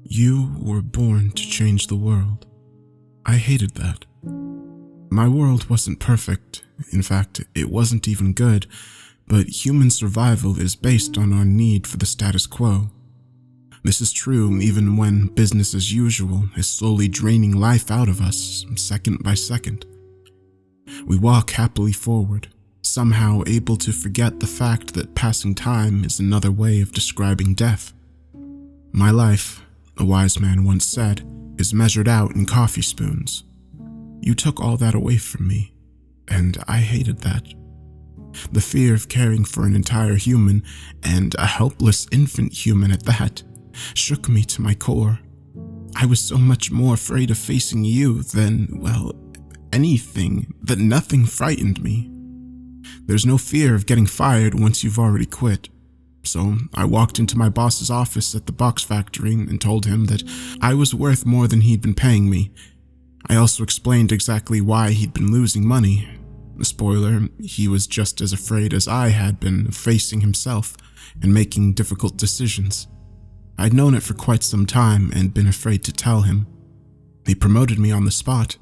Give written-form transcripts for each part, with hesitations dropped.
You were born to change the world. I hated that. My world wasn't perfect. In fact, it wasn't even good, but human survival is based on our need for the status quo. This is true even when business as usual is slowly draining life out of us, second by second. We walk happily forward, somehow able to forget the fact that passing time is another way of describing death. My life, a wise man once said, is measured out in coffee spoons. You took all that away from me, and I hated that. The fear of caring for an entire human, and a helpless infant human at that, shook me to my core. I was so much more afraid of facing you than, well, anything, that nothing frightened me. There's no fear of getting fired once you've already quit. So I walked into my boss's office at the box factory and told him that I was worth more than he'd been paying me. I also explained exactly why he'd been losing money. Spoiler, he was just as afraid as I had been of facing himself and making difficult decisions. I'd known it for quite some time and been afraid to tell him. He promoted me on the spot.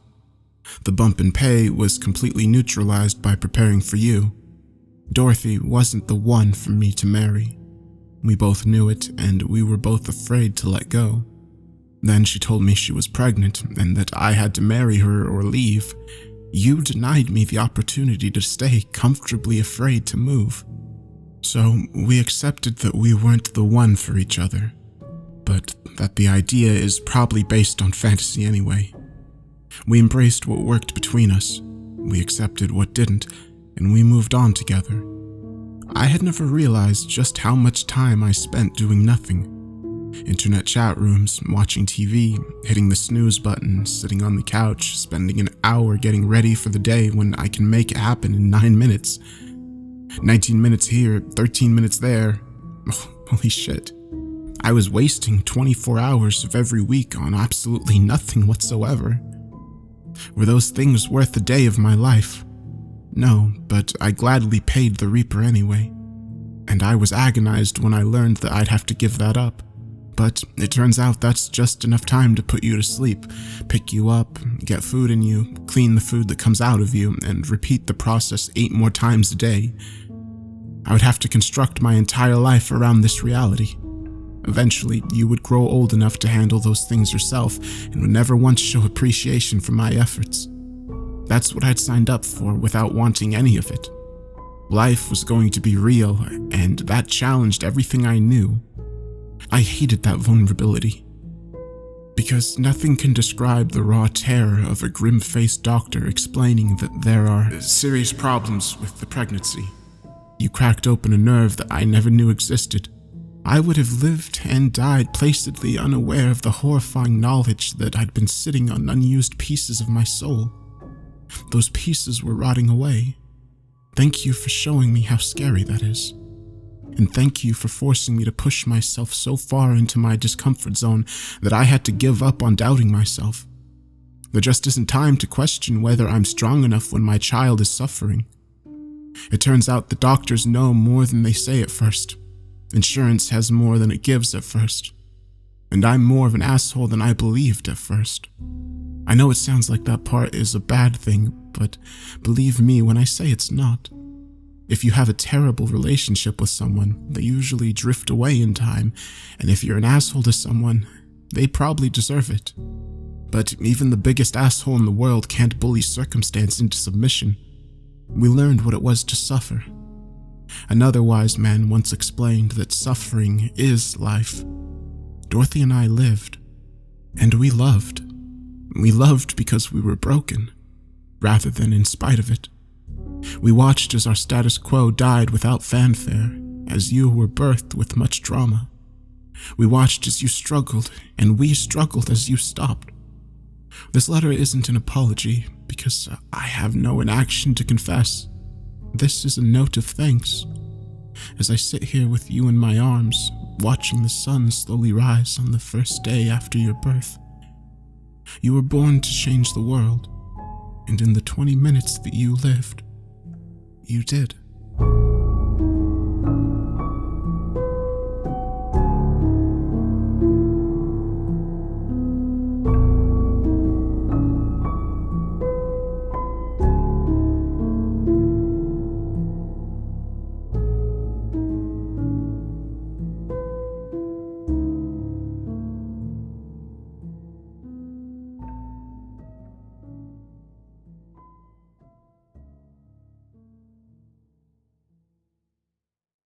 The bump in pay was completely neutralized by preparing for you. Dorothy wasn't the one for me to marry. We both knew it, and we were both afraid to let go. Then she told me she was pregnant and that I had to marry her or leave. You denied me the opportunity to stay comfortably afraid to move. So we accepted that we weren't the one for each other, but that the idea is probably based on fantasy anyway. We embraced what worked between us, we accepted what didn't, and we moved on together. I had never realized just how much time I spent doing nothing. Internet chat rooms, watching TV, hitting the snooze button, sitting on the couch, spending an hour getting ready for the day when I can make it happen in 9 minutes. 19 minutes here, 13 minutes there. Holy shit. I was wasting 24 hours of every week on absolutely nothing whatsoever. Were those things worth a day of my life? No, but I gladly paid the Reaper anyway. And I was agonized when I learned that I'd have to give that up. But it turns out that's just enough time to put you to sleep, pick you up, get food in you, clean the food that comes out of you, and repeat the process 8 more times a day. I would have to construct my entire life around this reality. Eventually, you would grow old enough to handle those things yourself and would never once show appreciation for my efforts. That's what I'd signed up for without wanting any of it. Life was going to be real, and that challenged everything I knew. I hated that vulnerability. Because nothing can describe the raw terror of a grim-faced doctor explaining that there are serious problems with the pregnancy. You cracked open a nerve that I never knew existed. I would have lived and died placidly unaware of the horrifying knowledge that I'd been sitting on unused pieces of my soul. Those pieces were rotting away. Thank you for showing me how scary that is. And thank you for forcing me to push myself so far into my discomfort zone that I had to give up on doubting myself. There just isn't time to question whether I'm strong enough when my child is suffering. It turns out the doctors know more than they say at first. Insurance has more than it gives at first. And I'm more of an asshole than I believed at first. I know it sounds like that part is a bad thing, but believe me when I say it's not. If you have a terrible relationship with someone, they usually drift away in time, and if you're an asshole to someone, they probably deserve it. But even the biggest asshole in the world can't bully circumstance into submission. We learned what it was to suffer. Another wise man once explained that suffering is life. Dorothy and I lived, and we loved. We loved because we were broken, rather than in spite of it. We watched as our status quo died without fanfare, as you were birthed with much drama. We watched as you struggled, and we struggled as you stopped. This letter isn't an apology, because I have no inaction to confess. This is a note of thanks. As I sit here with you in my arms, watching the sun slowly rise on the first day after your birth. You were born to change the world, and in the 20 minutes that you lived, you did.